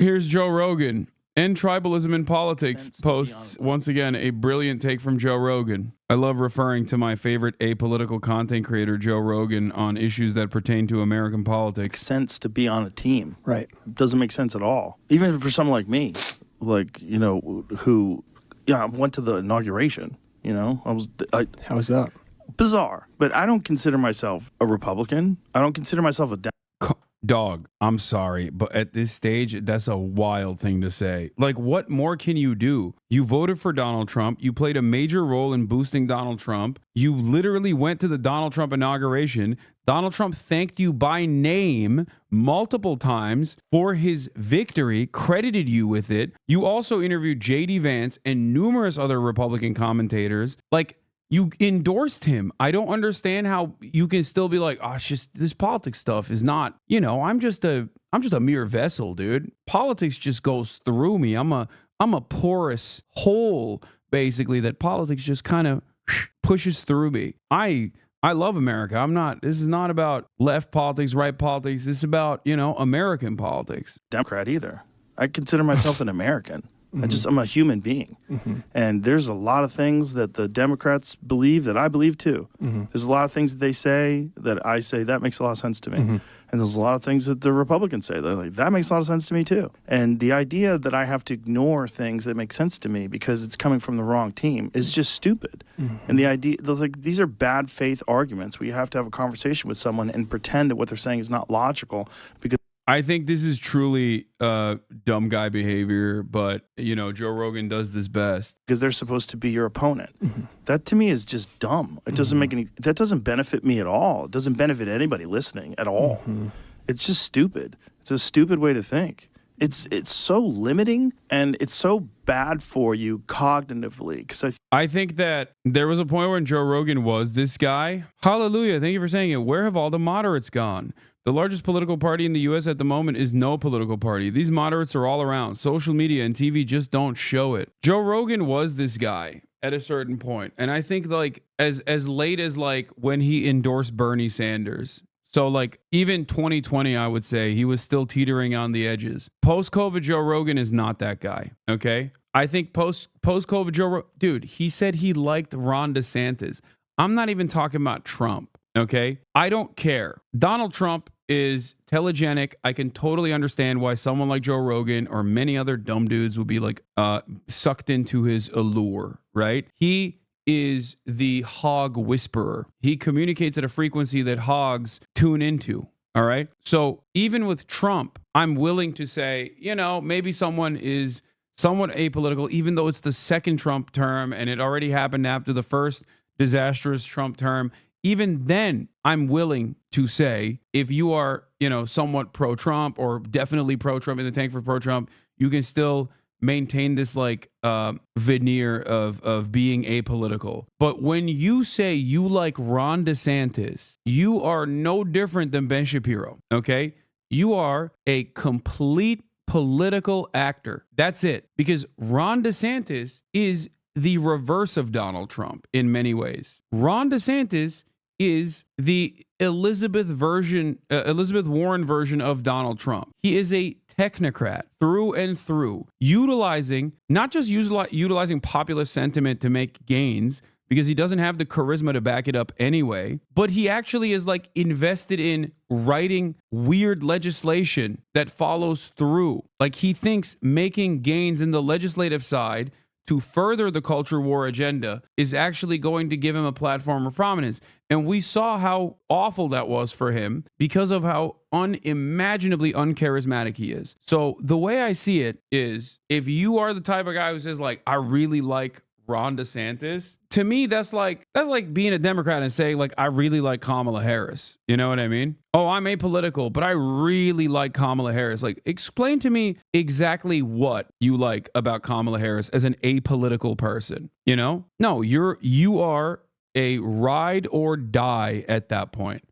Here's Joe Rogan. End tribalism in politics posts once again a brilliant take from Joe Rogan. I love referring to my favorite apolitical content creator, Joe Rogan, on issues that pertain to American politics. Sense to be on a team. Right. It doesn't make sense at all. Even for someone like me, like, you know, who, I went to the inauguration, you know, How was that? Bizarre. But I don't consider myself a Republican. I don't consider myself a Dog, I'm sorry, but at this stage, that's a wild thing to say. Like, what more can you do? You voted for Donald Trump. You played a major role in boosting Donald Trump. You literally went to the Donald Trump inauguration. Donald Trump thanked you by name multiple times for his victory, credited you with it. You also interviewed J.D. Vance and numerous other Republican commentators. Like, you endorsed him. I don't understand how you can still be like, oh, it's just this politics stuff is not, you know, I'm just a mere vessel, dude. Politics just goes through me. I'm a porous hole, basically, that politics just kind of pushes through me. I love America. This is not about left politics, right politics. This is about, you know, American politics. Democrat either. I consider myself an American. I'm a human being. And there's a lot of things that the Democrats believe that I believe too. There's a lot of things that they say that I say that makes a lot of sense to me. And there's a lot of things that the Republicans say that makes a lot of sense to me too. And the idea that I have to ignore things that make sense to me because it's coming from the wrong team is just stupid. And the idea, these are bad faith arguments where you have to have a conversation with someone and pretend that what they're saying is not logical because I think this is truly dumb guy behavior, but, you know, Joe Rogan does this best. Because they're supposed to be your opponent. That to me is just dumb. It doesn't make any, that doesn't benefit me at all. It doesn't benefit anybody listening at all. It's just stupid. It's a stupid way to think. It's so limiting and it's so bad for you cognitively. Because I think that there was a point when Joe Rogan was this guy. Hallelujah. Thank you for saying it. Where have all the moderates gone? The largest political party in the U.S. at the moment is no political party. These moderates are all around. Social media and TV just don't show it. Joe Rogan was this guy at a certain point. And I think like as late as like when he endorsed Bernie Sanders. So like even 2020, I would say he was still teetering on the edges. Post-COVID Joe Rogan is not that guy. Okay. I think post-COVID Joe Rogan, dude, he said he liked Ron DeSantis. I'm not even talking about Trump. Okay. I don't care. Donald Trump is telegenic. I can totally understand why someone like Joe Rogan or many other dumb dudes would be like sucked into his allure, right? He is the hog whisperer. He communicates at a frequency that hogs tune into. All right. So even with Trump, I'm willing to say, you know, maybe someone is somewhat apolitical, even though it's the second Trump term and it already happened after the first disastrous Trump term. Even then, I'm willing to say if you are, you know, somewhat pro-Trump or definitely pro-Trump in the tank for pro-Trump, you can still maintain this like veneer of being apolitical. But when you say you like Ron DeSantis, you are no different than Ben Shapiro. Okay, you are a complete political actor. That's it. Because Ron DeSantis is the reverse of Donald Trump in many ways. Ron DeSantis is the Elizabeth Warren version of Donald Trump. He is a technocrat through and through, not just utilizing populist sentiment to make gains, because he doesn't have the charisma to back it up anyway, but he actually is like invested in writing weird legislation that follows through. Like he thinks making gains in the legislative side to further the culture war agenda is actually going to give him a platform of prominence. And we saw how awful that was for him because of how unimaginably uncharismatic he is. So the way I see it is, if you are the type of guy who says like, I really like Ron DeSantis, to me, that's like being a Democrat and saying like, I really like Kamala Harris. You know what I mean? Oh, I'm apolitical, but I really like Kamala Harris. Like, explain to me exactly what you like about Kamala Harris as an apolitical person. You know? No, you are a ride or die at that point.